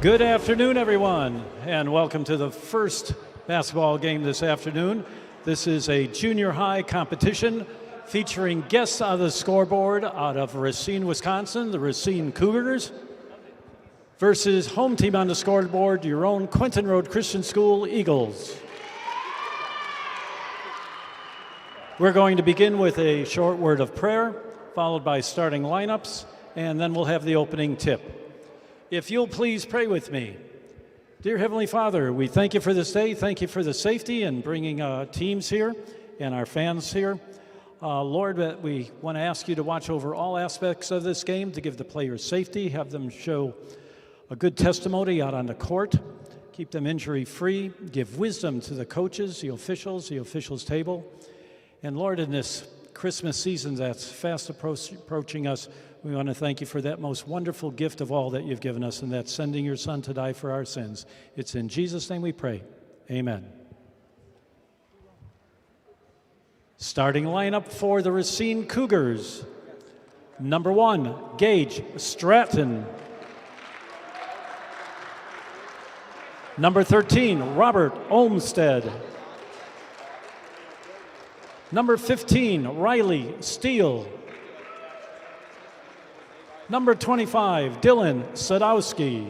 Good afternoon, everyone, and welcome to the first basketball game this afternoon. This is a junior high competition featuring guests on the scoreboard out of Racine, Wisconsin, the Racine Cougars, versus home team on the scoreboard, your own Quinton Road Christian School Eagles. We're going to begin with a short word of prayer, followed by starting lineups, and then we'll have the opening tip. If you'll please pray with me. Dear Heavenly Father, we thank you for this day. Thank you for the safety and bringing teams here and our fans here. Lord, we want to ask you to watch over all aspects of this game, to give the players safety, have them show a good testimony out on the court, keep them injury-free, give wisdom to the coaches, the officials table. And Lord, in this Christmas season that's fast approaching us, we want to thank you for that most wonderful gift of all that you've given us, and that's sending your Son to die for our sins. It's in Jesus' name we pray. Amen. Starting lineup for the Racine Cougars. Number 1, Gage Stratton. Number 13, Robert Olmstead. Number 15, Riley Steele. Number 25, Dylan Sadowski.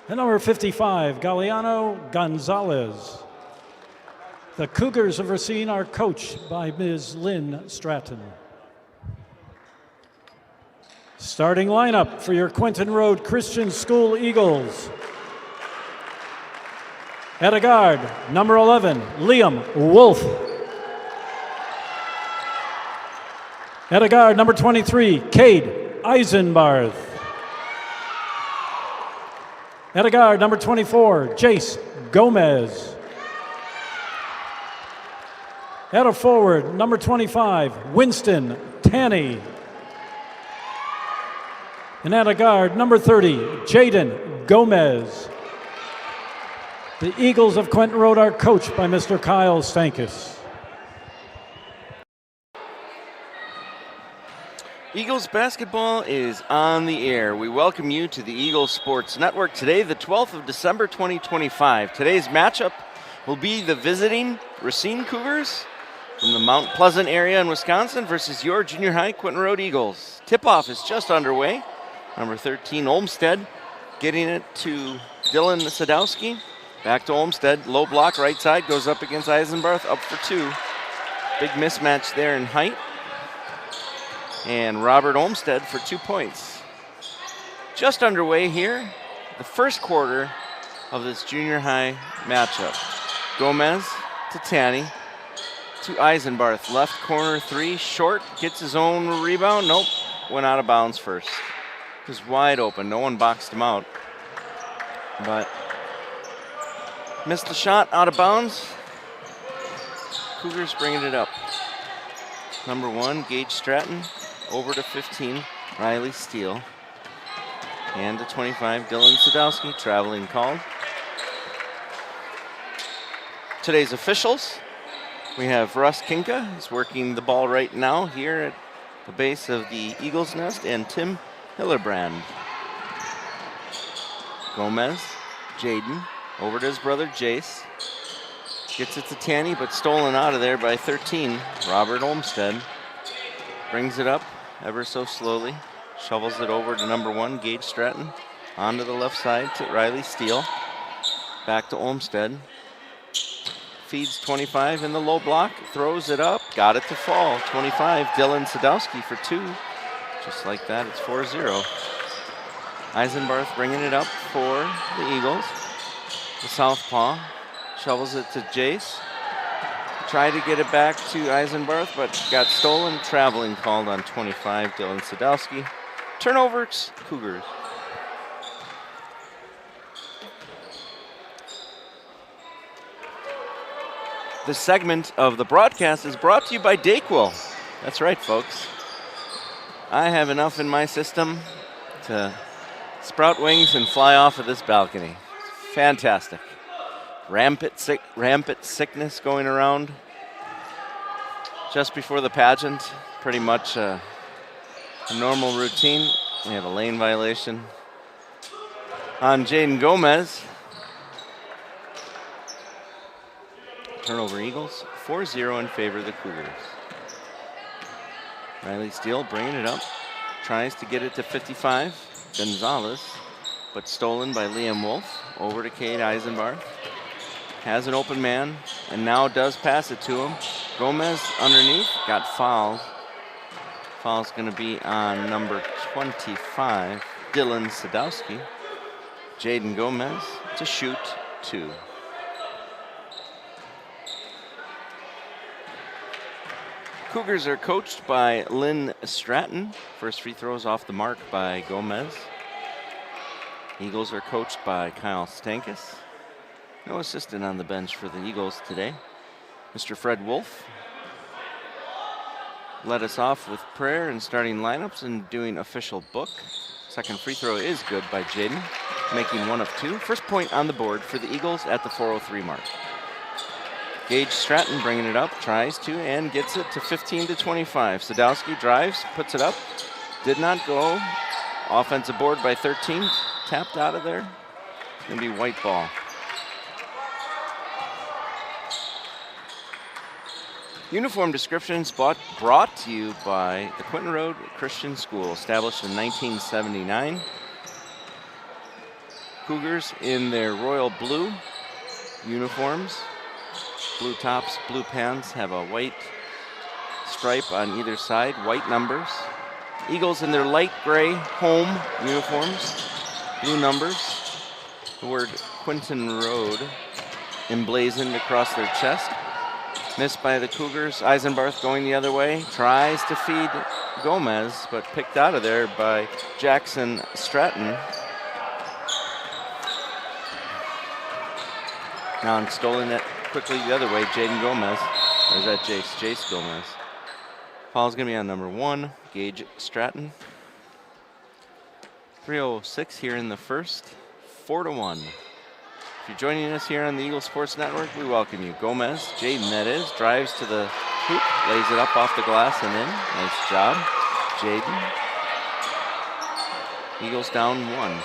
And number 55, Galeano Gonzalez. The Cougars of Racine are coached by Ms. Lynn Stratton. Starting lineup for your Quinton Road Christian School Eagles. At a guard, number 11, Liam Wolf. At a guard, number 23, Cade Eisenbarth. At a guard, number 24, Jace Gomez. At a forward, number 25, Winston Tanney. And at a guard, number 30, Jaden Gomez. The Eagles of Quinton Road are coached by Mr. Kyle Stankus. Eagles basketball is on the air. We welcome you to the Eagles Sports Network today, the 12th of December, 2025. Today's matchup will be the visiting Racine Cougars from the Mount Pleasant area in Wisconsin versus your junior high Quinton Road Eagles. Tip-off is just underway. Number 13, Olmstead, getting it to Dylan Sadowski. Back to Olmstead, low block, right side, goes up against Eisenbarth, up for 2. Big mismatch there in height. And Robert Olmstead for 2 points. Just underway here, the first quarter of this junior high matchup. Gomez to Tanney, to Eisenbarth, left corner 3, short, gets his own rebound, nope, went out of bounds first. He was wide open, no one boxed him out, but missed the shot, out of bounds. Cougars bringing it up. Number 1, Gage Stratton, over to 15, Riley Steele. And to 25, Dylan Sadowski, traveling called. Today's officials, we have Russ Kinka, who's working the ball right now here at the base of the Eagles Nest, and Tim Hillerbrand. Gomez, Jaden, over to his brother Jace. Gets it to Tanney, but stolen out of there by 13, Robert Olmstead. Brings it up ever so slowly. Shovels it over to number 1, Gage Stratton. Onto the left side to Riley Steele. Back to Olmstead. Feeds 25 in the low block. Throws it up. Got it to fall. 25, Dylan Sadowski for 2. Just like that, it's 4-0. Eisenbarth bringing it up for the Eagles. The southpaw shovels it to Jace. Tried to get it back to Eisenbarth, but got stolen. Traveling called on 25, Dylan Sadowski. Turnovers, Cougars. This segment of the broadcast is brought to you by Dayquil. That's right, folks. I have enough in my system to sprout wings and fly off of this balcony. Fantastic. Rampant sickness going around just before the pageant. Pretty much a normal routine. We have a lane violation on Jaden Gomez. Turnover Eagles, 4-0 in favor of the Cougars. Riley Steele bringing it up, tries to get it to 55. Gonzalez, but stolen by Liam Wolf. Over to Cade Eisenbarth. Has an open man, and now does pass it to him. Gomez underneath, got fouled. Foul's going to be on number 25, Dylan Sadowski. Jaden Gomez to shoot 2. Cougars are coached by Lynn Stratton. First free throws off the mark by Gomez. Eagles are coached by Kyle Stankus. No assistant on the bench for the Eagles today. Mr. Fred Wolf led us off with prayer and starting lineups and doing official book. Second free throw is good by Jaden, making 1 of 2. First point on the board for the Eagles at the 4:03 mark. Gage Stratton bringing it up, tries to, and gets it to 15-25. Sadowski drives, puts it up, did not go. Offensive board by 13, tapped out of there. It's going to be white ball. Uniform descriptions brought to you by the Quinton Road Christian School, established in 1979. Cougars in their royal blue uniforms. Blue tops, blue pants, have a white stripe on either side, white numbers. Eagles in their light gray home uniforms, blue numbers. The word Quinton Road emblazoned across their chest. Missed by the Cougars. Eisenbarth going the other way, tries to feed Gomez, but picked out of there by Jackson Stratton. Now I'm stolen it quickly the other way, Jaden Gomez. Or is that Jace? Jace Gomez. Foul's going to be on number 1, Gage Stratton. 3:06 here in the first, 4-1. If you're joining us here on the Eagle Sports Network, we welcome you. Gomez, Jaden that is, drives to the hoop, lays it up off the glass and in. Nice job, Jaden. Eagles down 1.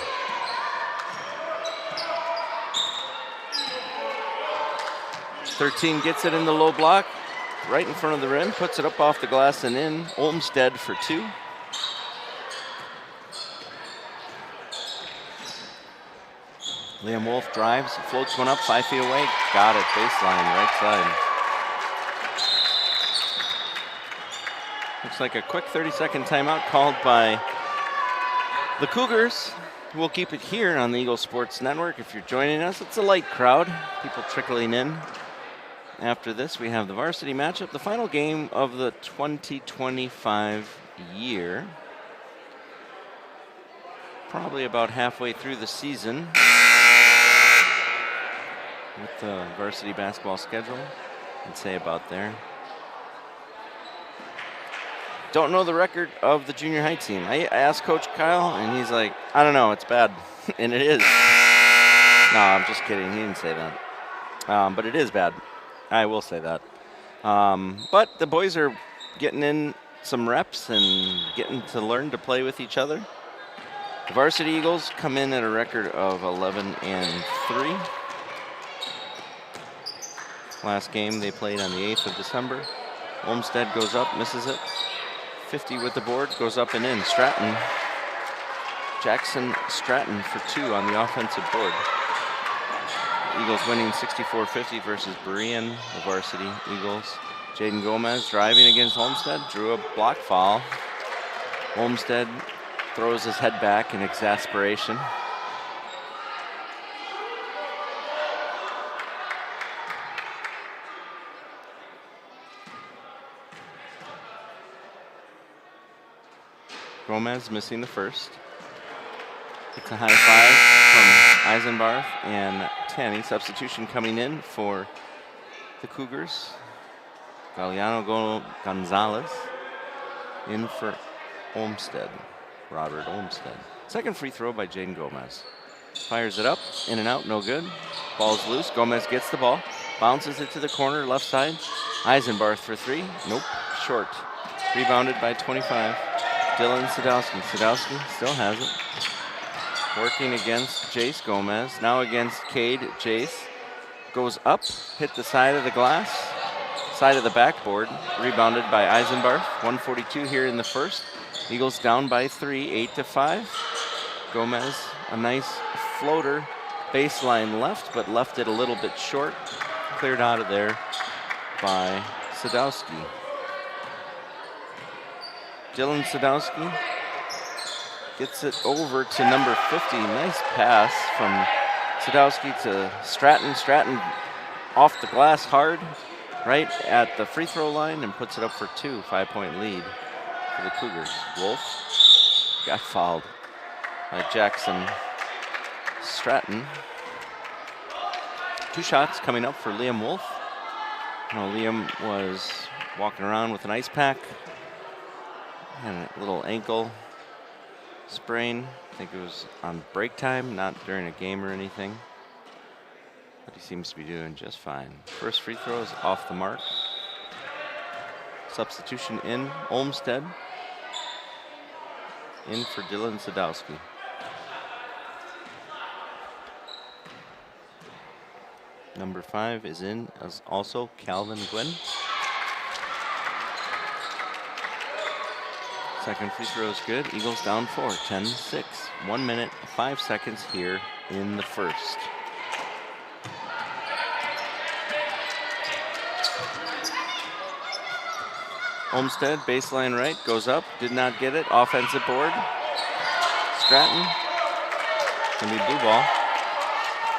.13 gets it in the low block, right in front of the rim, puts it up off the glass and in. Olmsted for 2. Liam Wolf drives, floats one up 5 feet away, got it, baseline, right side. Looks like a quick 30-second timeout called by the Cougars. We'll keep it here on the Eagle Sports Network. If you're joining us, it's a light crowd, people trickling in. After this, we have the varsity matchup, the final game of the 2025 year. Probably about halfway through the season with the varsity basketball schedule, I'd say about there. Don't know the record of the junior high team. I asked Coach Kyle, and he's like, I don't know, it's bad. And it is. No, I'm just kidding. He didn't say that. But it is bad. I will say that. But the boys are getting in some reps and getting to learn to play with each other. The varsity Eagles come in at a record of 11-3. Last game they played on the 8th of December. Olmsted goes up, misses it. 50 with the board, goes up and in. Stratton, Jackson Stratton for 2 on the offensive board. Eagles winning 64-50 versus Berean, the varsity Eagles. Jaden Gomez driving against Olmsted, drew a block foul. Olmsted throws his head back in exasperation. Gomez missing the first. It's a high five from Eisenbarth and Tanny. Substitution coming in for the Cougars. Galeano Gonzalez in for Olmsted, Robert Olmsted. Second free throw by Jaden Gomez. Fires it up, in and out, no good. Ball's loose, Gomez gets the ball, bounces it to the corner, left side. Eisenbarth for 3, nope, short. Rebounded by 25. Dylan Sadowski. Sadowski still has it. working against Jace Gomez. Now against Cade. Jace goes up, hit the side of the glass, side of the backboard, rebounded by Eisenbarth. 1:42 here in the first. Eagles down by 3, 8-5. Gomez, a nice floater, baseline left, but left it a little bit short. Cleared out of there by Sadowski. Dylan Sadowski gets it over to number 50. Nice pass from Sadowski to Stratton. Stratton off the glass hard, right at the free throw line, and puts it up for 2. 5-point lead for the Cougars. Wolf got fouled by Jackson Stratton. 2 shots coming up for Liam Wolf. Liam was walking around with an ice pack and a little ankle sprain. I think it was on break time, not during a game or anything. But he seems to be doing just fine. First free throw is off the mark. Substitution in, Olmsted. In for Dylan Sadowski. Number 5 is in as also Calvin Gwynn. Second free throw is good. Eagles down 4, 10-6. 1 minute, 5 seconds here in the first. Olmsted, baseline right, goes up, did not get it. Offensive board. Stratton. Gonna be blue ball.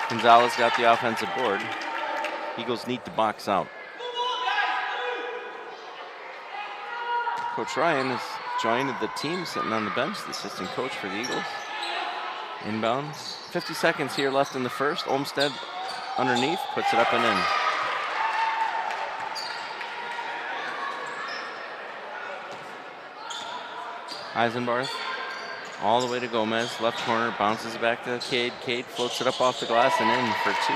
Gonzalez got the offensive board. Eagles need to box out. Coach Ryan has joined the team, sitting on the bench, the assistant coach for the Eagles. Inbounds. 50 seconds here left in the first. Olmsted underneath, puts it up and in. Eisenbarth all the way to Gomez, left corner, bounces it back to Cade. Cade floats it up off the glass and in for 2.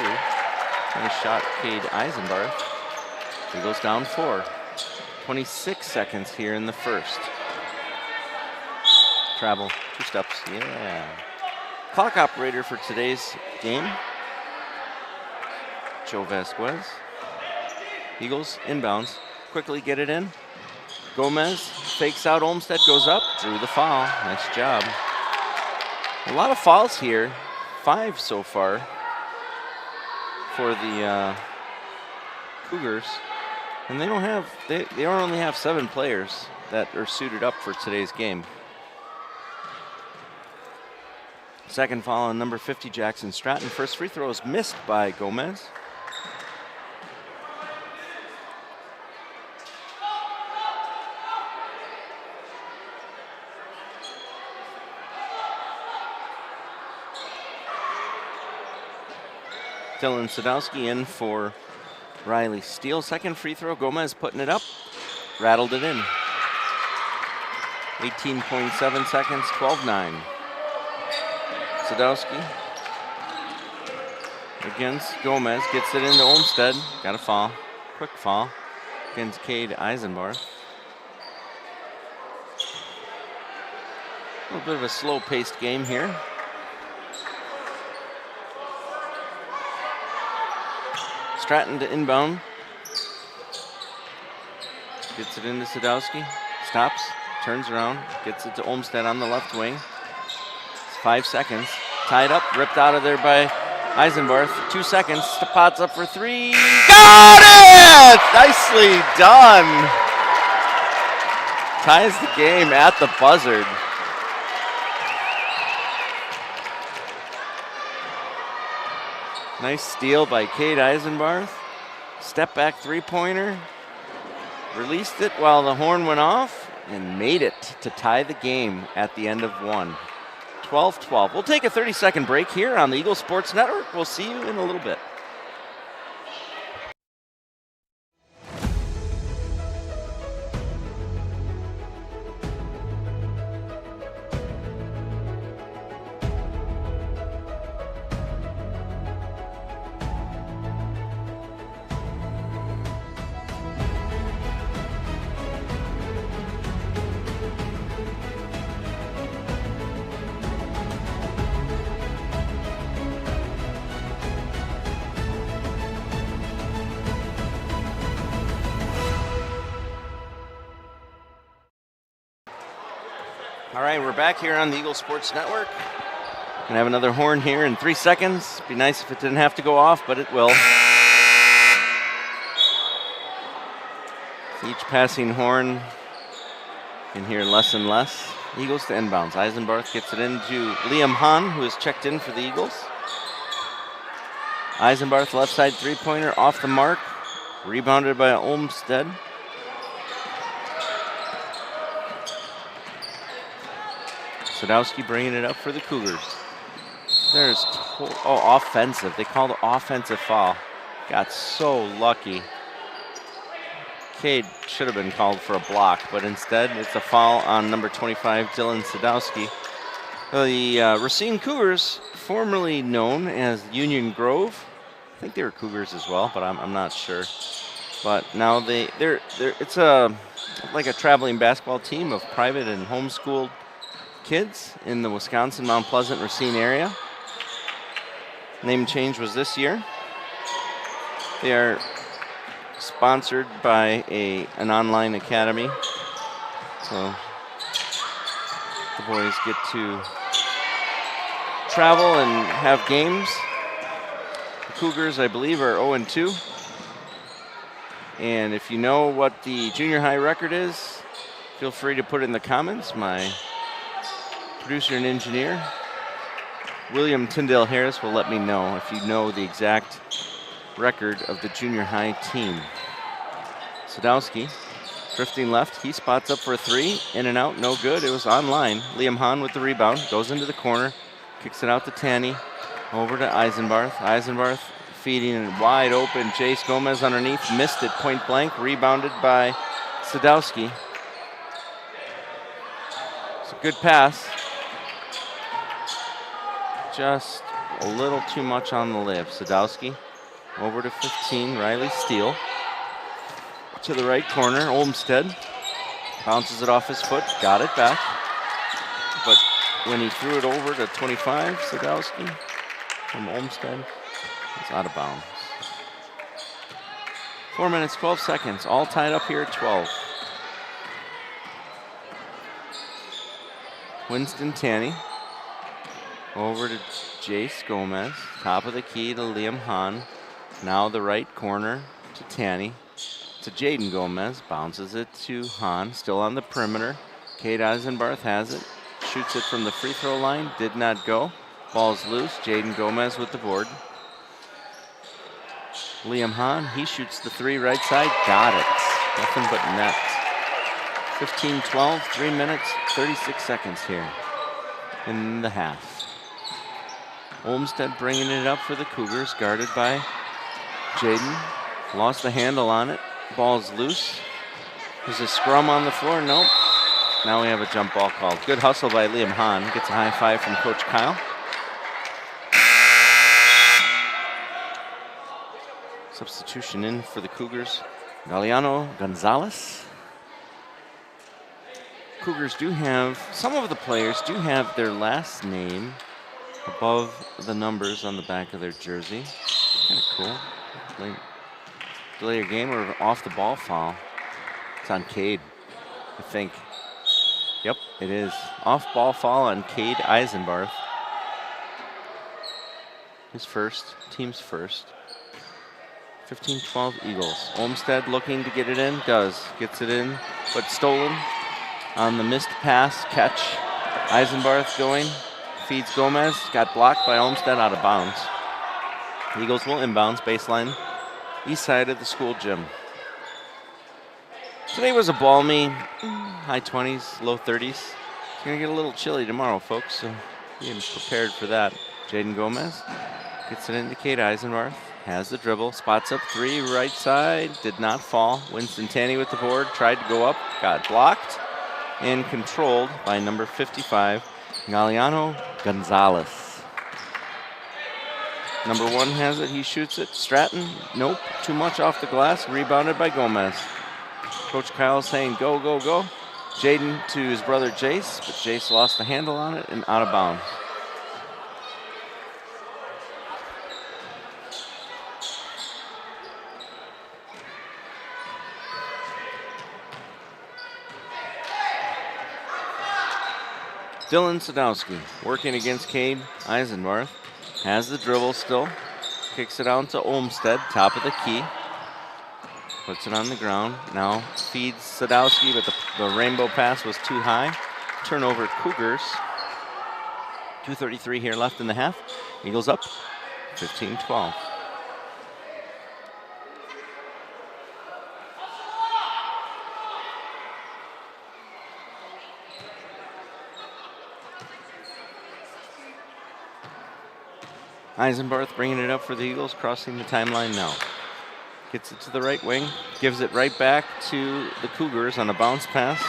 Nice shot, Cade Eisenbarth. Eagles down 4. 26 seconds here in the first. Travel, 2 steps, yeah. Clock operator for today's game, Joe Vasquez. Eagles inbounds, quickly get it in. Gomez fakes out, Olmsted goes up, drew the foul. Nice job. A lot of fouls here, 5 so far for the Cougars, and they only have 7 players that are suited up for today's game. Second foul on number 50, Jackson Stratton. First free throw is missed by Gomez. Dylan Sadowski in for Riley Steele. Second free throw, Gomez putting it up, rattled it in. 18.7 seconds, 12-9. Sadowski against Gomez, gets it into Olmsted. Got a foul, quick foul against Cade Eisenbarth. A little bit of a slow-paced game here. Stratton to inbound. Gets it into Sadowski. Stops, turns around, gets it to Olmsted on the left wing. It's 5 seconds. Tied up, ripped out of there by Eisenbarth. 2 seconds. Stapat's up for 3. Got it! Nicely done. Ties the game at the buzzard. Nice steal by Cade Eisenbarth. Step back 3-pointer. Released it while the horn went off and made it to tie the game at the end of 1. 12-12. We'll take a 30-second break here on the Eagle Sports Network. We'll see you in a little bit. All right, we're back here on the Eagle Sports Network. Gonna have another horn here in 3 seconds. Be nice if it didn't have to go off, but it will. Each passing horn can hear less and less. Eagles to inbounds. Eisenbarth gets it into Liam Hahn, who is checked in for the Eagles. Eisenbarth left side three-pointer off the mark. Rebounded by Olmsted. Sadowski bringing it up for the Cougars. There's, offensive. They called offensive foul. Got so lucky. Cade should have been called for a block, but instead it's a foul on number 25, Dylan Sadowski. The Racine Cougars, formerly known as Union Grove. I think they were Cougars as well, but I'm not sure. But now it's like a traveling basketball team of private and homeschooled kids in the Wisconsin, Mount Pleasant, Racine area. Name change was this year. They are sponsored by an online academy. So the boys get to travel and have games. The Cougars, I believe, are 0-2. And if you know what the junior high record is, feel free to put it in the comments. My producer and engineer, William Tyndale Harris, will let me know if you know the exact record of the junior high team. Sadowski drifting left. He spots up for a three. In and out, no good. It was on line. Liam Hahn with the rebound. Goes into the corner. Kicks it out to Tanny. Over to Eisenbarth. Eisenbarth feeding it wide open. Jace Gomez underneath. Missed it point blank. Rebounded by Sadowski. It's a good pass. Just a little too much on the lip. Sadowski over to 15. Riley Steele. To the right corner. Olmsted bounces it off his foot. Got it back. But when he threw it over to 25, Sadowski from Olmsted, it's out of bounds. 4 minutes, 12 seconds. All tied up here at 12. Winston Tanny. Over to Jace Gomez. Top of the key to Liam Hahn. Now the right corner to Tanny. To Jaden Gomez. Bounces it to Hahn. Still on the perimeter. Cade Eisenbarth has it. Shoots it from the free throw line. Did not go. Ball's loose. Jaden Gomez with the board. Liam Hahn. He shoots the three right side. Got it. Nothing but net. 15-12. 3 minutes, 36 seconds here in the half. Olmsted bringing it up for the Cougars, guarded by Jaden. Lost the handle on it. Ball's loose. There's a scrum on the floor. Nope. Now we have a jump ball called. Good hustle by Liam Hahn. Gets a high five from Coach Kyle. Substitution in for the Cougars. Galeano Gonzalez. Cougars do have, some of the players do have their last name above the numbers on the back of their jersey. Kind of cool. Delay your game or off the ball foul. It's on Cade, I think. Yep, it is. Off ball foul on Cade Eisenbarth. His first, team's first. 15-12 Eagles. Olmsted looking to get it in, does. Gets it in, but stolen on the missed pass catch. Eisenbarth going. Feeds Gomez, got blocked by Olmsted, out of bounds. Eagles will inbounds, baseline, east side of the school gym. Today was a balmy, high 20s, low 30s. It's gonna get a little chilly tomorrow, folks, so being prepared for that. Jaden Gomez gets it into Cade Eisenbarth, has the dribble, spots up three, right side, did not fall. Winston Tanny with the board, tried to go up, got blocked, and controlled by number 55, Galeano Gonzalez. Number one has it, he shoots it. Stratton, nope, too much off the glass, rebounded by Gomez. Coach Kyle saying go, go, go. Jaden to his brother Jace, but Jace lost the handle on it and out of bounds. Dylan Sadowski working against Cade Eisenbarth. Has the dribble still. Kicks it out to Olmsted, top of the key. Puts it on the ground. Now feeds Sadowski, but the rainbow pass was too high. Turnover Cougars. 2:33 here left in the half. Eagles up 15-12. Eisenbarth bringing it up for the Eagles, crossing the timeline now. Gets it to the right wing, gives it right back to the Cougars on a bounce pass,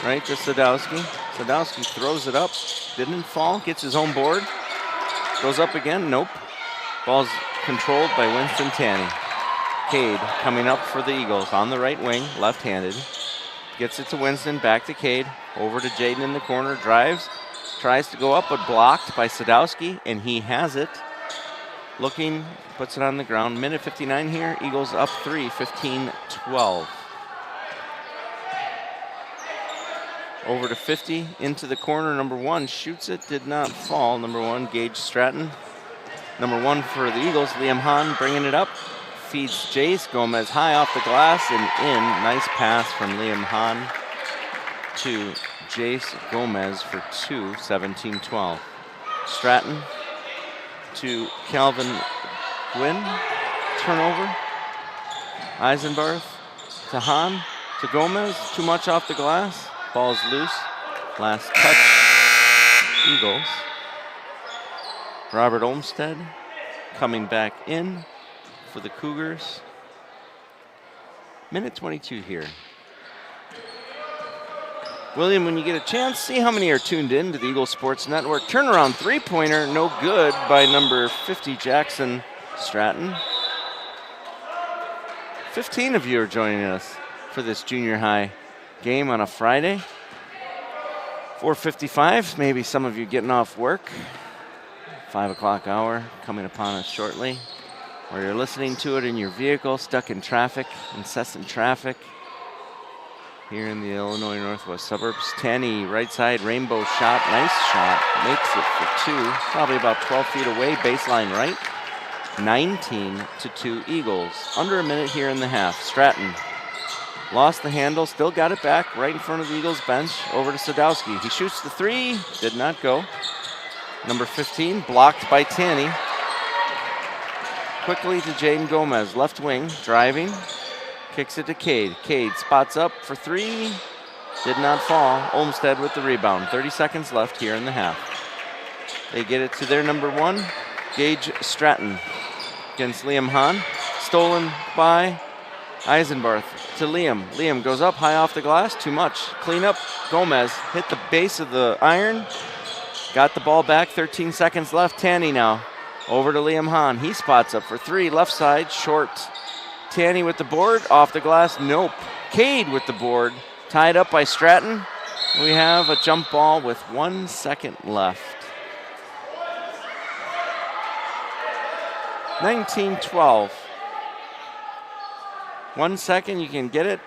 right to Sadowski. Sadowski throws it up, didn't fall, gets his own board, goes up again, nope. Ball's controlled by Winston Tanney. Cade coming up for the Eagles on the right wing, left-handed. Gets it to Winston, back to Cade, over to Jaden in the corner, drives, tries to go up, but blocked by Sadowski, and he has it. Looking, puts it on the ground. Minute 59 here. Eagles up 3, 15-12. Over to 50, into the corner. Number 1 shoots it, did not fall. Number 1, Gage Stratton. Number 1 for the Eagles, Liam Hahn bringing it up. Feeds Jace Gomez high off the glass and in. Nice pass from Liam Hahn to Jace Gomez for 2, 17-12. Stratton to Calvin Gwynn, turnover. Eisenbarth to Hahn, to Gomez, too much off the glass. Ball's loose, last touch, Eagles. Robert Olmsted coming back in for the Cougars. Minute 22 here. William, when you get a chance, see how many are tuned in to the Eagle Sports Network. Turnaround three-pointer, no good by number 50, Jackson Stratton. 15 of you are joining us for this junior high game on a Friday. 4:55, maybe some of you getting off work. 5 o'clock hour coming upon us shortly. Or you're listening to it in your vehicle, stuck in traffic, incessant traffic. Here in the Illinois Northwest suburbs. Tanney, right side, rainbow shot, nice shot, makes it for 2, probably about 12 feet away, baseline right. 19-2 Eagles, under a minute here in the half. Stratton lost the handle, still got it back, right in front of the Eagles bench, over to Sadowski. He shoots the 3, did not go. Number 15, blocked by Tanney. Quickly to Jaden Gomez, left wing, driving. Kicks it to Cade. Cade spots up for 3. Did not fall. Olmsted with the rebound. 30 seconds left here in the half. They get it to their number 1, Gage Stratton against Liam Hahn. Stolen by Eisenbarth to Liam. Liam goes up high off the glass. Too much. Clean up. Gomez hit the base of the iron. Got the ball back. 13 seconds left. Tanney now. Over to Liam Hahn. He spots up for 3. Left side. Short. Tanney with the board, off the glass, nope. Cade with the board, tied up by Stratton. We have a jump ball with 1 second left. 19-12. 1 second, you can get it.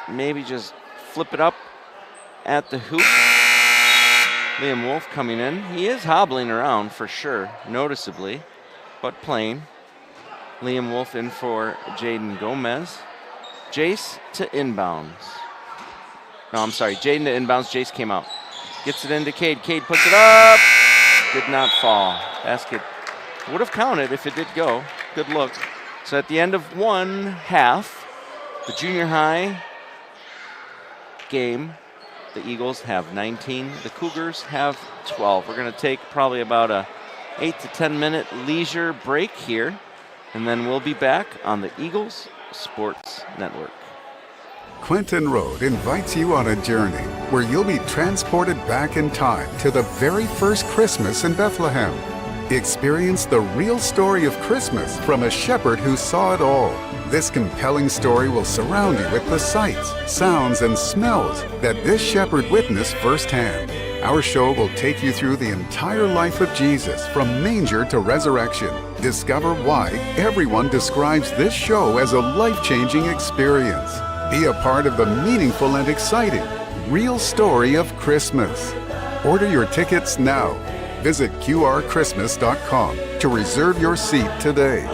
Maybe just flip it up at the hoop. Liam Wolf coming in. He is hobbling around for sure, noticeably, but playing. Liam Wolf in for Jaden Gomez. Jace to inbounds. No, I'm sorry. Jaden to inbounds. Jace came out. Gets it into Cade. Cade puts it up. Did not fall. Basket would have counted if it did go. Good look. So at the end of one half, the junior high game, the Eagles have 19. The Cougars have 12. We're going to take probably about a 8 to 10 minute leisure break here. And then we'll be back on the Eagles Sports Network. Clinton Road invites you on a journey where you'll be transported back in time to the very first Christmas in Bethlehem. Experience the real story of Christmas from a shepherd who saw it all. This compelling story will surround you with the sights, sounds, and smells that this shepherd witnessed firsthand. Our show will take you through the entire life of Jesus from manger to resurrection. Discover why everyone describes this show as a life-changing experience. Be a part of the meaningful and exciting real story of Christmas. Order your tickets now. Visit QRChristmas.com to reserve your seat today.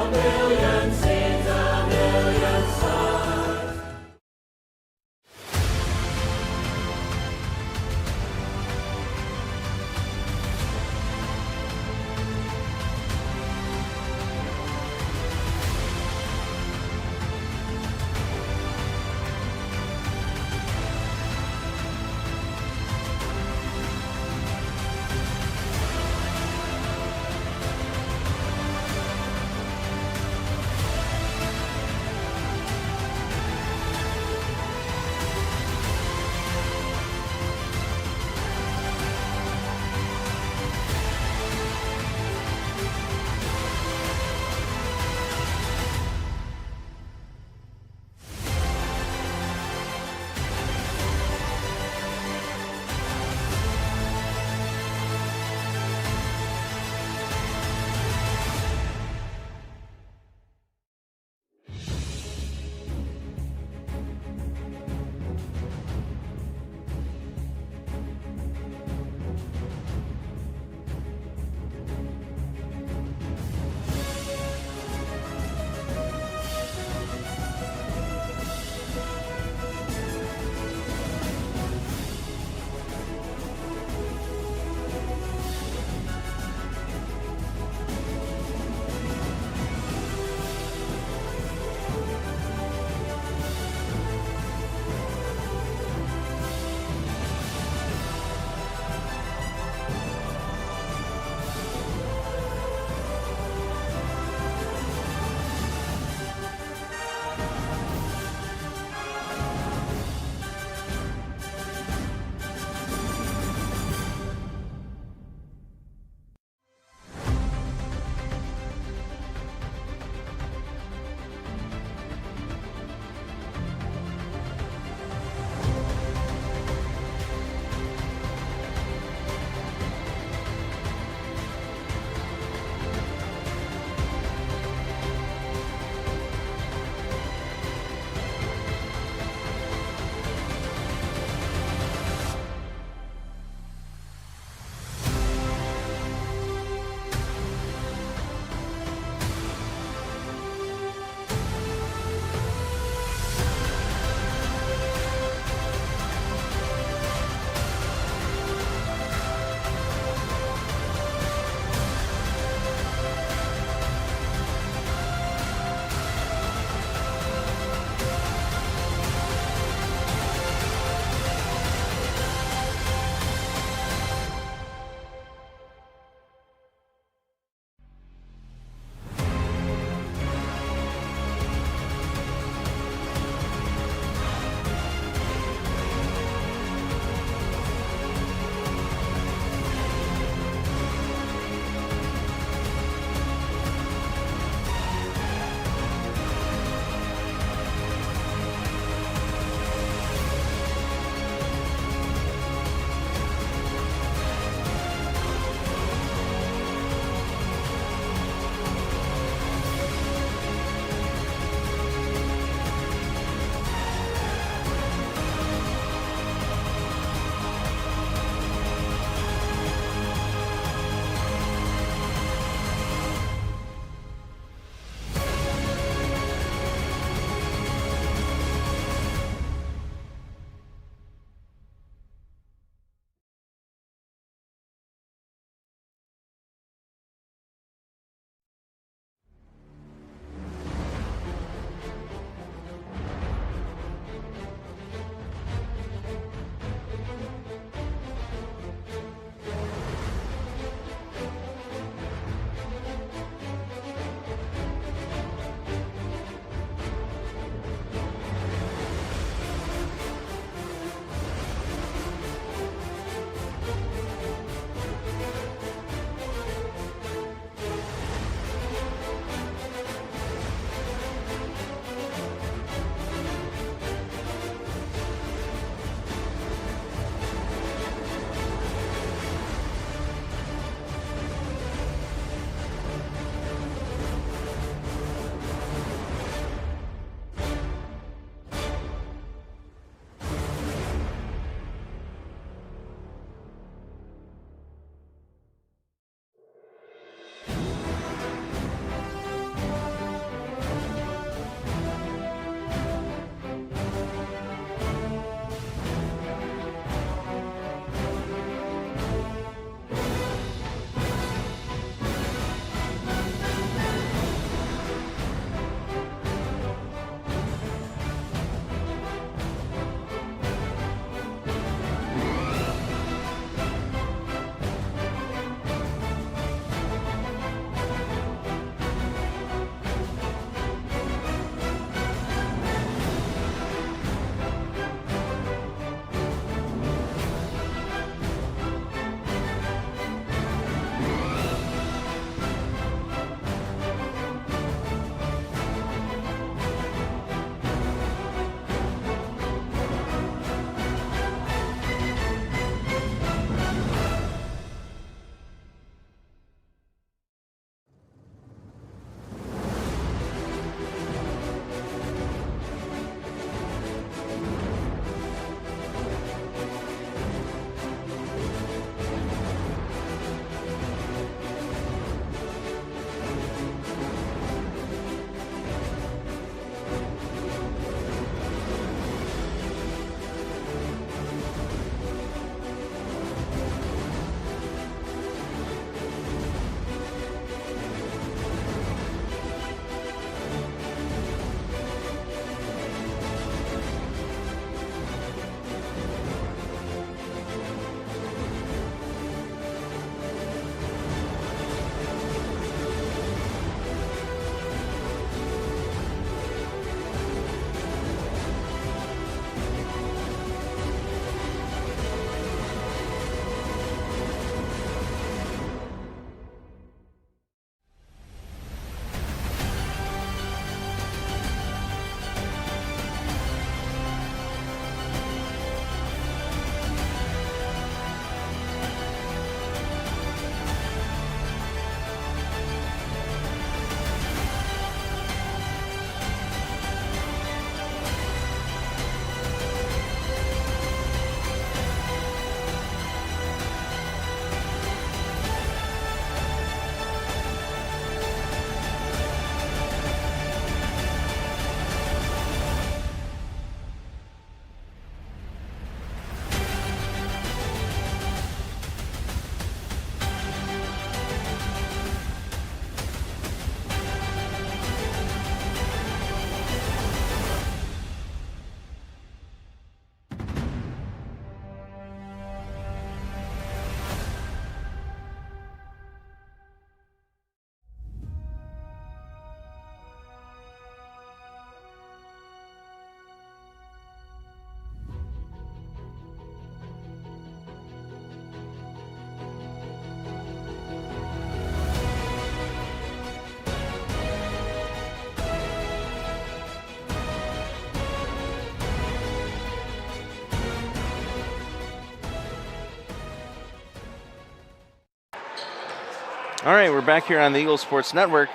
All right, we're back here on the Eagle Sports Network.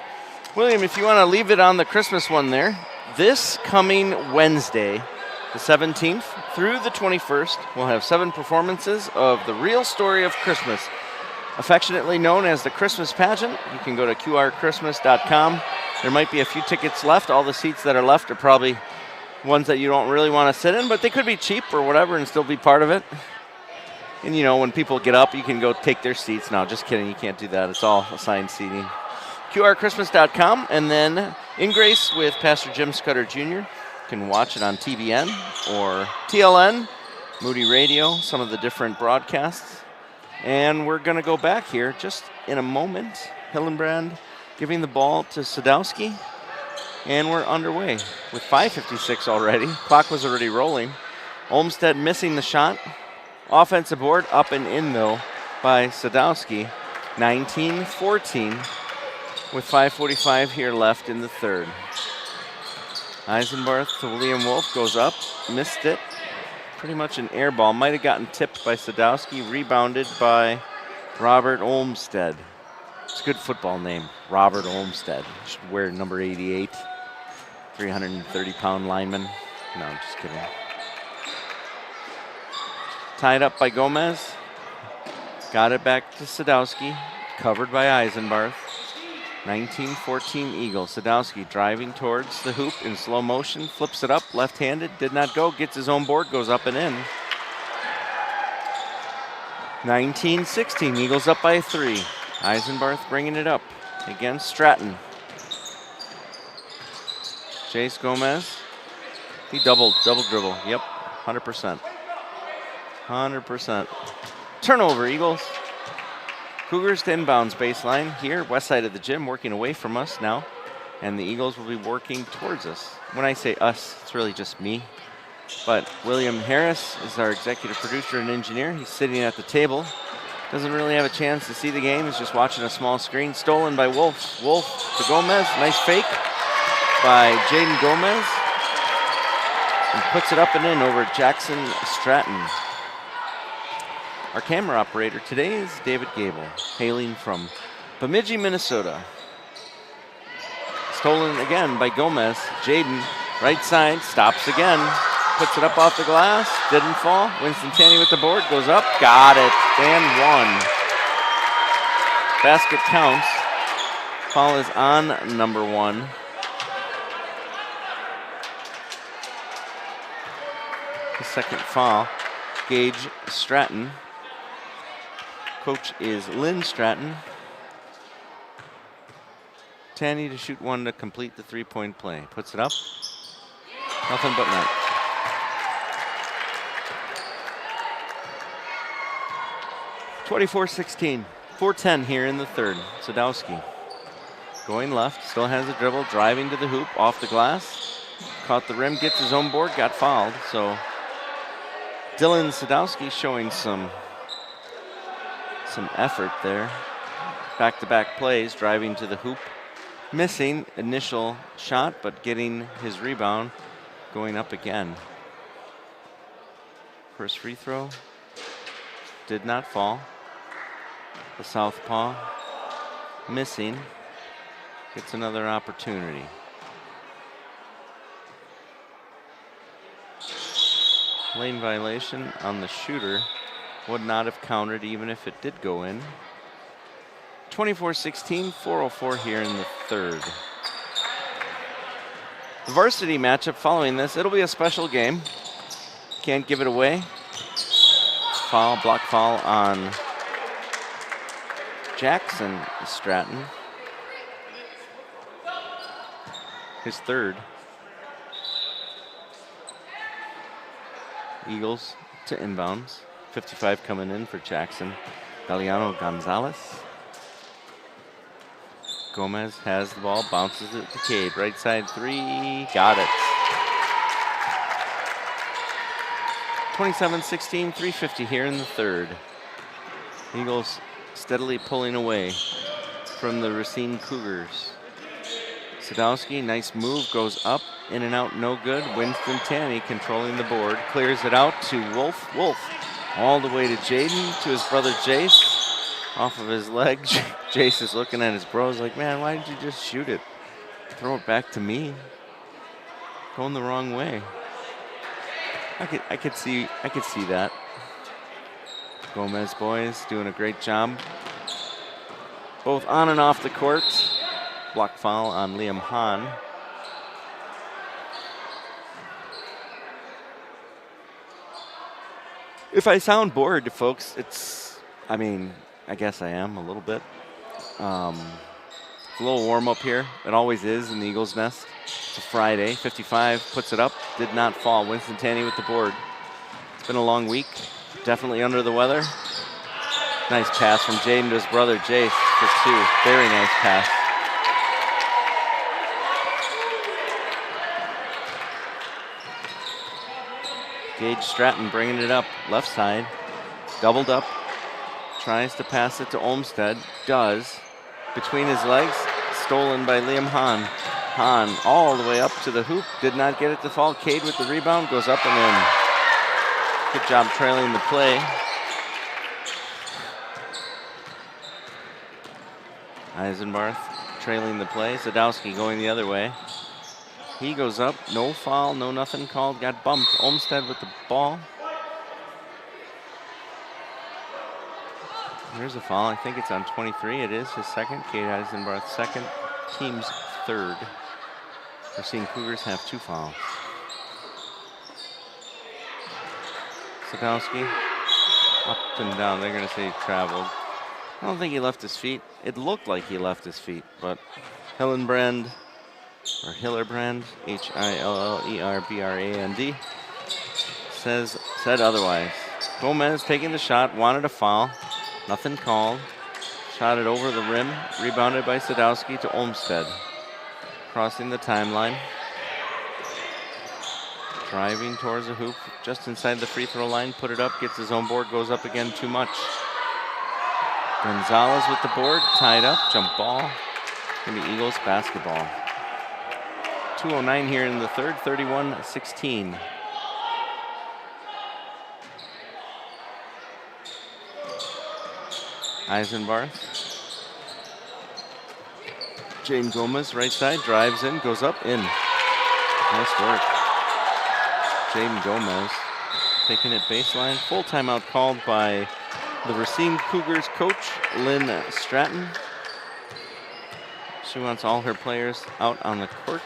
William, if you want to leave it on the Christmas one there, this coming Wednesday, the 17th through the 21st, we'll have 7 performances of The Real Story of Christmas, affectionately known as the Christmas Pageant. You can go to QRChristmas.com. There might be a few tickets left. All the seats that are left are probably ones that you don't really want to sit in, but they could be cheap or whatever and still be part of it. And, you know, when people get up, you can go take their seats. No, just kidding. You can't do that. It's all assigned seating. QRChristmas.com, and then In Grace with Pastor Jim Scudder Jr. You can watch it on TBN or TLN, Moody Radio, some of the different broadcasts. And we're going to go back here just in a moment. Hillenbrand giving the ball to Sadowski. And we're underway with 5:56 already. Clock was already rolling. Olmsted missing the shot. Offensive board up and in, though, by Sadowski. 19-14 with 5:45 here left in the third. Eisenbarth to William Wolf, goes up, missed it. Pretty much an air ball. Might have gotten tipped by Sadowski, rebounded by Robert Olmsted. It's a good football name, Robert Olmsted. Should wear number 88, 330-pound lineman. No, I'm just kidding. Tied up by Gomez. Got it back to Sadowski. Covered by Eisenbarth. 19-14 Eagles. Sadowski driving towards the hoop in slow motion. Flips it up, left-handed. Did not go. Gets his own board. Goes up and in. 19-16. Eagles up by 3. Eisenbarth bringing it up against Stratton. Chase Gomez. He double dribble. Yep, 100%. 100%. Turnover, Eagles. Cougars to inbounds baseline here, west side of the gym, working away from us now. And the Eagles will be working towards us. When I say us, it's really just me. But William Harris is our executive producer and engineer. He's sitting at the table. Doesn't really have a chance to see the game. He's just watching a small screen. Stolen by Wolf. Wolf to Gomez. Nice fake by Jaden Gomez. And puts it up and in over Jackson Stratton. Our camera operator today is David Gable, hailing from Bemidji, Minnesota. Stolen again by Gomez. Jaden, right side, stops again. Puts it up off the glass, didn't fall. Winston Tanny with the board, goes up, got it, and one. Basket counts. Foul is on number 1. The second foul. Gage Stratton. Coach is Lynn Stratton. Tanny to shoot 1 to complete the 3-point play. Puts it up. Nothing but net. (24-16). 4:10 here in the third. Sadowski going left. Still has a dribble. Driving to the hoop. Off the glass. Caught the rim. Gets his own board. Got fouled. So Dylan Sadowski showing some effort there. Back-to-back plays, driving to the hoop. Missing initial shot, but getting his rebound, going up again. First free throw did not fall. The southpaw missing. Gets another opportunity. Lane violation on the shooter. Would not have counted even if it did go in. 24-16, 4:04 here in the third. The varsity matchup following this, it'll be a special game. Can't give it away. Foul, block foul on Jackson Stratton. His third. Eagles to inbounds. 55 coming in for Jackson. Galeano Gonzalez. Gomez has the ball, bounces it to Cade. Right side 3, got it. 27-16, 3:50 here in the third. Eagles steadily pulling away from the Racine Cougars. Sadowski, nice move, goes up, in and out, no good. Winston Tanny controlling the board, clears it out to Wolf. Wolf all the way to Jaden, to his brother Jace. off of his leg. Jace is looking at his bros like, man, why did you just shoot it? Throw it back to me. Going the wrong way. I could see that. Gomez boys doing a great job. Both on and off the court. Block foul on Liam Hahn. If I sound bored, folks, I guess I am a little bit. It's a little warm up here. It always is in the Eagles' Nest. It's a Friday. 55 puts it up. Did not fall. Winston Tanny with the board. It's been a long week. Definitely under the weather. Nice pass from Jaden to his brother Jace for 2. Very nice pass. Gage Stratton bringing it up. Left side. Doubled up. Tries to pass it to Olmsted. Does. Between his legs. Stolen by Liam Hahn. Hahn all the way up to the hoop. Did not get it to fall. Cade with the rebound. Goes up and in. Good job trailing the play. Eisenbarth trailing the play. Sadowski going the other way. He goes up. No foul. No nothing called. Got bumped. Olmsted with the ball. There's a foul. I think it's on 23. It is his second. Cade Eisenbarth's second. Team's third. We're seeing Cougars have 2 fouls. Sadowski up and down. They're going to say he traveled. I don't think he left his feet. It looked like he left his feet, but Hillenbrand, or Hillerbrand, Hilllerbrand, said otherwise. Gomez taking the shot, wanted a foul. Nothing called. Shot it over the rim. Rebounded by Sadowski to Olmsted. Crossing the timeline. Driving towards the hoop. Just inside the free throw line. Put it up. Gets his own board. Goes up again too much. Gonzalez with the board. Tied up. Jump ball. Gonna be Eagles basketball. 2:09 here in the third. 31-16. Eisenbarth. Jane Gomez, right side, drives in, goes up, in. Nice work. Jaden Gomez taking it baseline. Full timeout called by the Racine Cougars coach, Lynn Stratton. She wants all her players out on the court.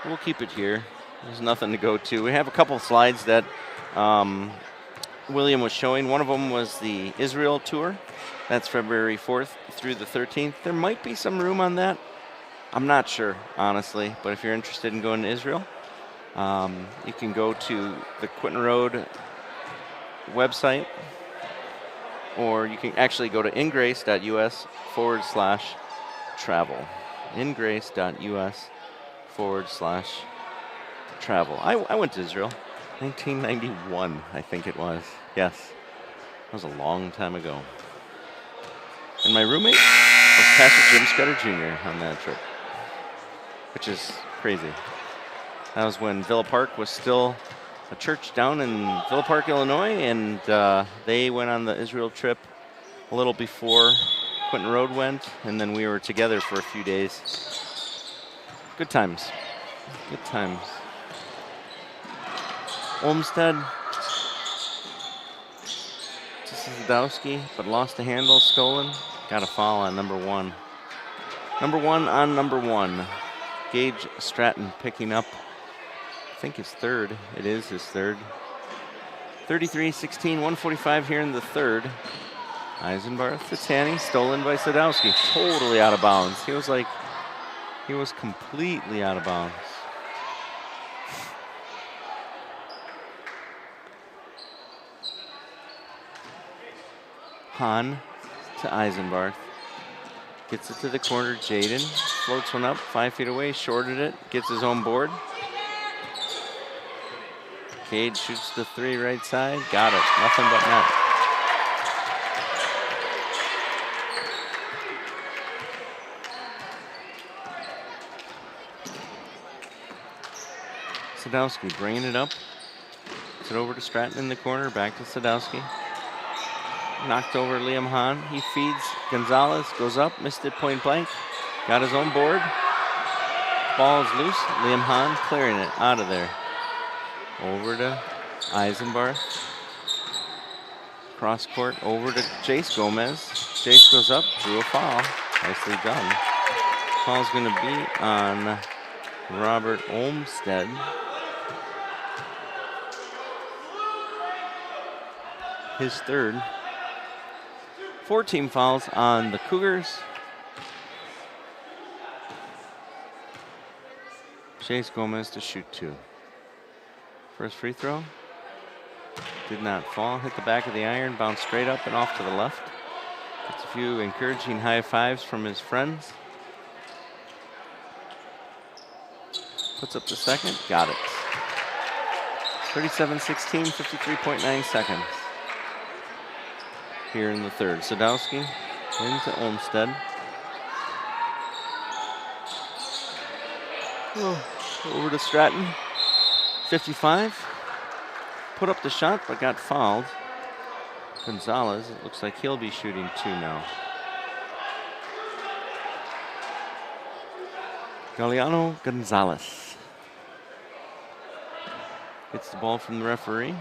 We'll keep it here. There's nothing to go to. We have a couple slides that William was showing. One of them was the Israel tour. That's February 4th through the 13th. There might be some room on that. I'm not sure, honestly. But if you're interested in going to Israel, you can go to the Quinton Road website, or you can actually go to ingrace.us/travel. ingrace.us/travel. I went to Israel, 1991, I think it was. Yes, that was a long time ago. And my roommate was Pastor Jim Scudder Jr. on that trip, which is crazy. That was when Villa Park was still a church down in Villa Park, Illinois, and they went on the Israel trip a little before Quinton Road went, and then we were together for a few days. Good times. Good times. Olmsted to Sadowski, but lost the handle, stolen. Got a foul on number 1. Number 1 on number 1. Gage Stratton picking up, I think his third. It is his third. 33-16, 1:45 here in the third. Eisenbarth to Tanny, stolen by Sadowski. Totally out of bounds. He was completely out of bounds. Hahn to Eisenbarth. Gets it to the corner. Jaden floats one up, 5 feet away, shorted it, gets his own board. Cade shoots the 3 right side. Got it. Nothing but net. Sadowski bringing it up. It's it over to Stratton in the corner. Back to Sadowski. Knocked over Liam Hahn. He feeds Gonzalez. Goes up. Missed it point blank. Got his own board. Ball is loose. Liam Hahn clearing it out of there. Over to Eisenbarth. Cross court over to Jace Gomez. Jace goes up. Drew a foul. Nicely done. Foul's going to be on Robert Olmsted. His third. 4 team fouls on the Cougars. Jace Gomez to shoot 2. First free throw. Did not fall. Hit the back of the iron. Bounced straight up and off to the left. Gets a few encouraging high fives from his friends. Puts up the second. Got it. 37-16, 53.9 seconds. Here in the third. Sadowski into Olmsted. Over to Stratton. 55. Put up the shot, but got fouled. Gonzalez, it looks like he'll be shooting 2 now. Galeano Gonzalez gets the ball from the referee.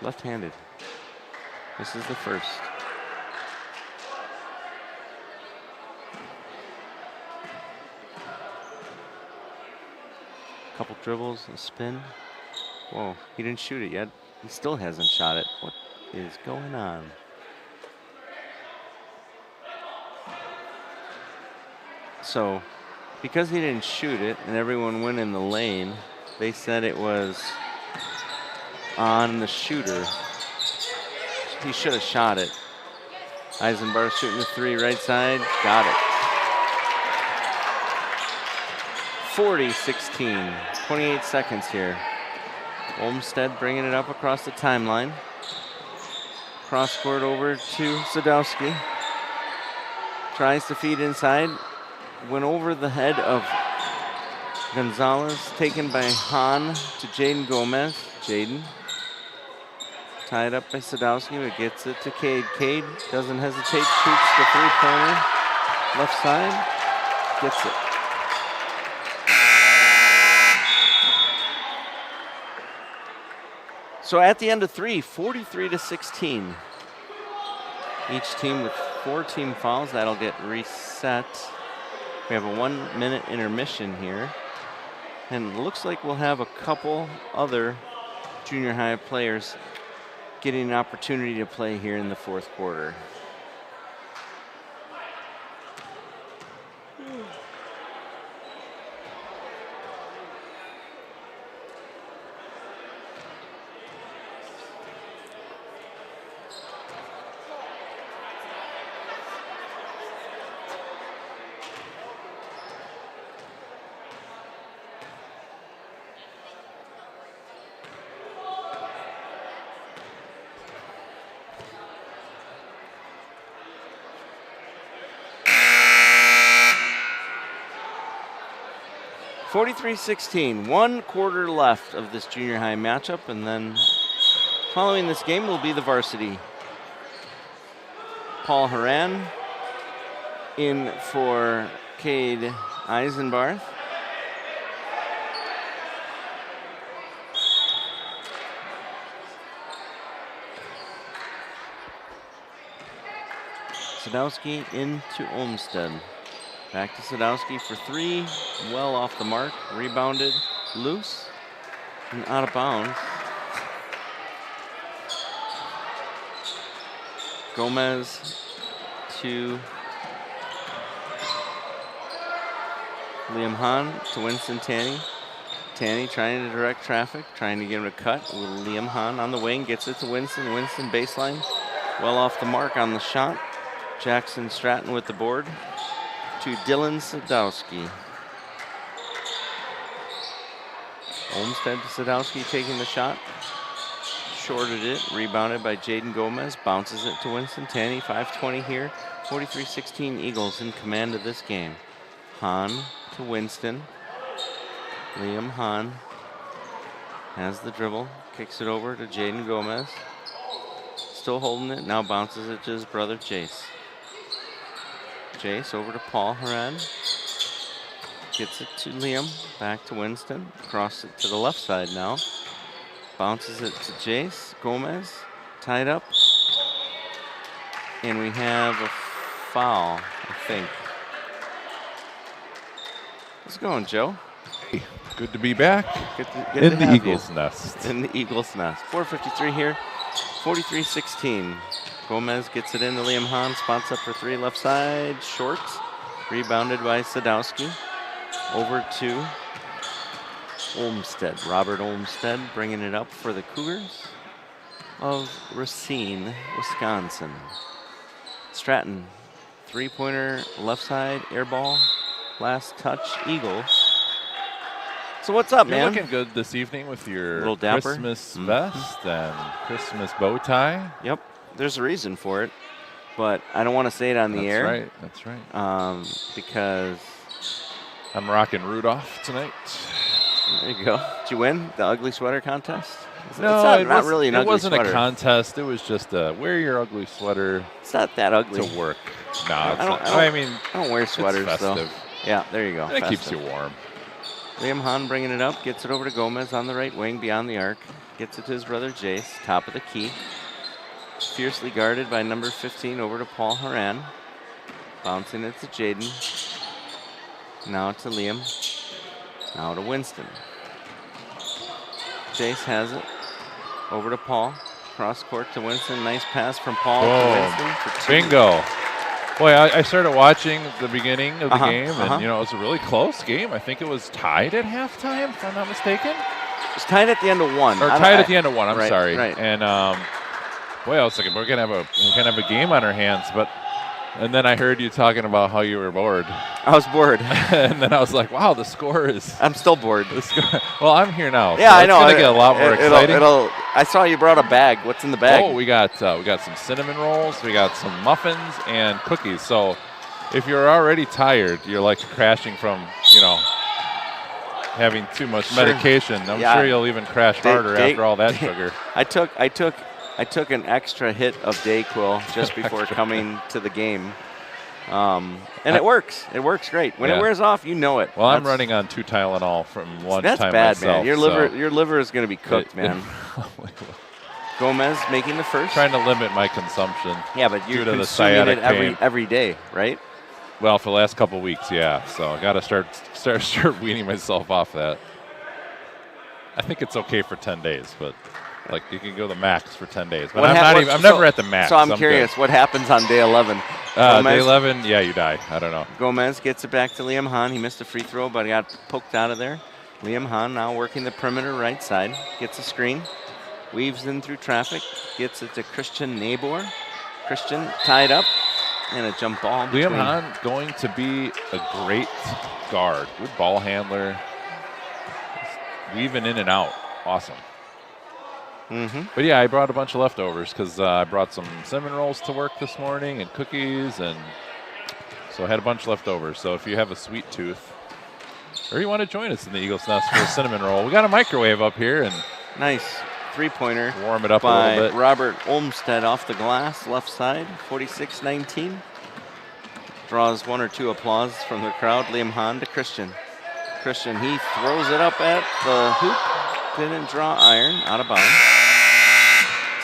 Left-handed. This is the first. Couple dribbles, a spin. Whoa, he didn't shoot it yet. He still hasn't shot it. What is going on? So, because he didn't shoot it and everyone went in the lane, they said it was on the shooter. He should have shot it. Eisenbarth shooting the 3 right side. Got it. 40-16. 28 seconds here. Olmsted bringing it up across the timeline. Cross court over to Sadowski. Tries to feed inside. Went over the head of Gonzalez. Taken by Hahn to Jaden Gomez. Jaden. Tied up by Sadowski, but gets it to Cade. Cade doesn't hesitate. Shoots the 3-pointer. Left side. Gets it. So at the end of 3, 43-16. Each team with 4 team fouls. That'll get reset. We have a 1-minute intermission here. And it looks like we'll have a couple other junior high players getting an opportunity to play here in the 4th quarter. (43-16). 1 quarter left of this junior high matchup, and then following this game will be the varsity. Paul Horan in for Cade Eisenbarth. Sadowski into Olmsted. Back to Sadowski for 3, well off the mark, rebounded, loose, and out of bounds. Gomez to Liam Hahn to Winston Tanny. Tanny trying to direct traffic, trying to get him to cut with Liam Hahn on the wing, gets it to Winston. Winston baseline, well off the mark on the shot. Jackson Stratton with the board. To Dylan Sadowski. Olmsted to Sadowski taking the shot. Shorted it, rebounded by Jaden Gomez. Bounces it to Winston Tanny, 5:20 here. 43-16 Eagles in command of this game. Hahn to Winston. Liam Hahn has the dribble, kicks it over to Jaden Gomez. Still holding it, now bounces it to his brother Jace. Jace over to Paul Haran. Gets it to Liam, back to Winston. Across it to the left side now. Bounces it to Jace Gomez, tied up. And we have a foul, I think. How's it going, Joe? Hey, good to be back Good in to the have Eagles' you. nest. In the Eagles' nest. 4:53 here, 43-16. Gomez gets it into Liam Hahn, spots up for three, left side, short. Rebounded by Sadowski. Over to Olmsted. Robert Olmsted bringing it up for the Cougars of Racine, Wisconsin. Stratton, three-pointer, left side, air ball, last touch, Eagles. So what's up, You're man? looking good this evening with your Little dapper. Christmas vest and Christmas bow tie. Yep, there's a reason for it, but I don't want to say it on the air. That's right. Because I'm rocking Rudolph tonight. there you go. Did you win the ugly sweater contest? No, it's not really an ugly It wasn't sweater. a contest. It was just a wear your ugly sweater It's not that ugly. to work. No, it's I not. don't- I mean, I don't wear sweaters it's though. festive. Yeah, there you go. And it keeps festive. you warm. Liam Hahn bringing it up, gets it over to Gomez on the right wing beyond the arc. Gets it to his brother Jace, top of the key. Fiercely guarded by number 15 over to Paul Haran. Bouncing it to Jaden. Now to Liam. Now to Winston. Jace has it. Over to Paul. Cross court to Winston. Nice pass from Paul to Boom. Winston for two. Bingo. Boy, I started watching the beginning of the Uh-huh, game, and uh-huh. it was a really close game. I think it was tied at halftime, if I'm not mistaken. It's tied at the end of one. Or tied at the end of one. I'm right, sorry. right. And boy, I was thinking we're gonna have a game on our hands, and then I heard you talking about how you were bored, I was bored. and then I was like, wow, the score is. I'm still bored. The score, well, I'm here now. Yeah, so I it's know. gonna get a lot more exciting. I saw you brought a bag. What's in the bag? Oh, we got some cinnamon rolls, we got some muffins and cookies. So if you're already tired, you're like crashing from having too much Sure. medication. I'm Yeah. sure you'll even crash harder after all that sugar. I took an extra hit of Dayquil just before coming to the game, and it works. It works great. When it Yeah. wears off, you know it. Well, I'm That's- running on 2 Tylenol from lunchtime That's bad, myself. man. Your liver is going to be cooked, It- man. Gomez making the first. Trying to limit my consumption. Yeah, but you're due to the consuming sciatic it pain. every day, right? Well, for the last couple weeks, yeah. So I got to start weaning myself off that. I think it's okay for 10 days, but like you can go the max for 10 days. But I'm never at the max. So I'm curious, what happens on day 11? Day 11, yeah, you die. I don't know. Gomez gets it back to Liam Hahn. He missed a free throw, but he got poked out of there. Liam Hahn now working the perimeter right side. Gets a screen. Weaves in through traffic. Gets it to Christian Nabor. Christian tied up. And a jump ball. Liam between- Hahn going to be a great guard. Good ball handler. Weaving in and out. Awesome. Mm-hmm. But yeah, I brought a bunch of leftovers because I brought some cinnamon rolls to work this morning and cookies, and so I had a bunch left over. So if you have a sweet tooth, or you want to join us in the Eagles Nest for a cinnamon roll, we got a microwave up here and Nice three-pointer warm it up a by little bit. Robert Olmsted off the glass, left side, 46-19. Draws one or two applause from the crowd. Liam Hahn to Christian. Christian, he throws it up at the hoop. Didn't draw iron, out of bounds.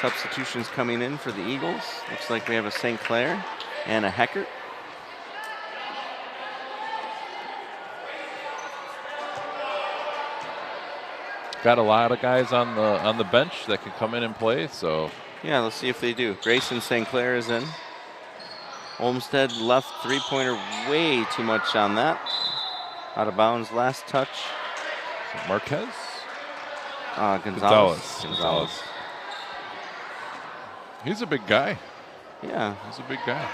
Substitutions coming in for the Eagles. Looks like we have a St. Clair and a Heckert. Got a lot of guys on the bench that can come in and play. So Yeah, let's see if they do. Grayson St. Clair is in. Olmsted left three-pointer way too much on that. Out of bounds, last touch. Marquez, Gonzalez. He's a big guy. Yeah, He's a big guy.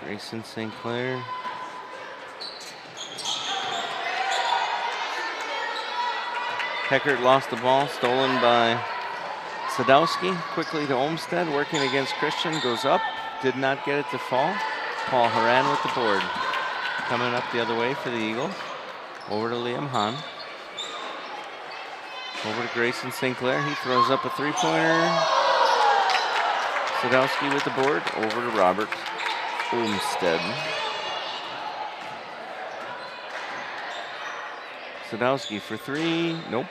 Grayson St. Clair. Heckert lost the ball, stolen by Sadowski. Quickly to Olmsted, working against Christian, goes up, did not get it to fall. Paul Haran with the board. coming up the other way for the Eagles. Over to Liam Hahn. Over to Grayson Sinclair. He throws up a three-pointer. Sadowski with the board. Over to Robert Olmstead. Sadowski for three. Nope.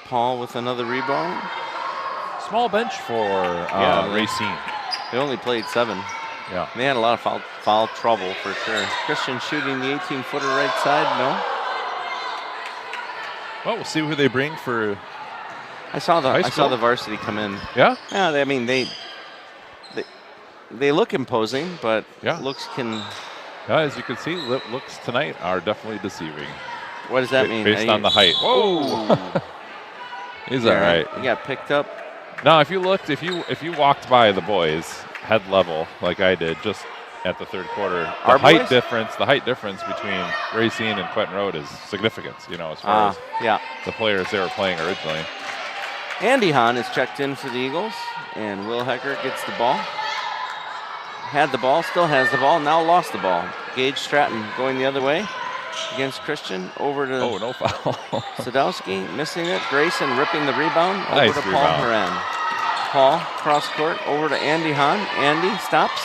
Paul with another rebound. Small bench for Racine. They only played 7. Yeah. They had a lot of foul trouble for sure. Christian shooting the 18-footer right side. No. Well, we'll see who they bring for. I saw high school. the varsity come in. Yeah. Yeah. They look imposing, but Yeah. looks can. Yeah, as you can see, looks tonight are definitely deceiving. What does that mean? Based on the height. Whoa. He's all right. He got picked up. Now, if you walked by the boys head level like I did just at the third quarter, the height difference between Racine and Quentin Road is significant. As far as the players they were playing originally. Andy Hahn is checked in for the Eagles, and Will Hecker gets the ball. Had the ball, still has the ball, now lost the ball. Gage Stratton going the other way against Christian. Over to no foul. Sadowski, missing it. Grayson ripping the rebound. Nice over to rebound. Paul Horan. Paul, cross court, over to Andy Hahn. Andy stops,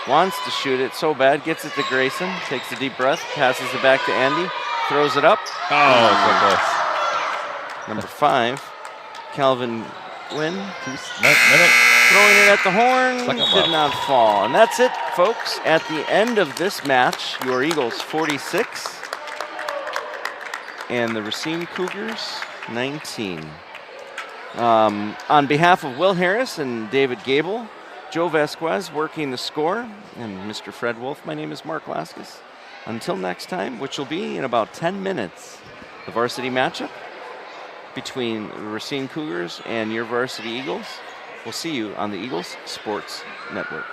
wants to shoot it so bad, gets it to Grayson, takes a deep breath, passes it back to Andy, throws it up. Oh, so close. Number 5, Calvin Gwynn. Minute. Throwing it at the horn, Second did left. not fall. And that's it, folks. At the end of this match, your Eagles 46 and the Racine Cougars 19. On behalf of Will Harris and David Gable, Joe Vasquez working the score, and Mr. Fred Wolf, my name is Mark Laskus. Until next time, which will be in about 10 minutes, the varsity matchup between the Racine Cougars and your varsity Eagles. We'll see you on the Eagles Sports Network.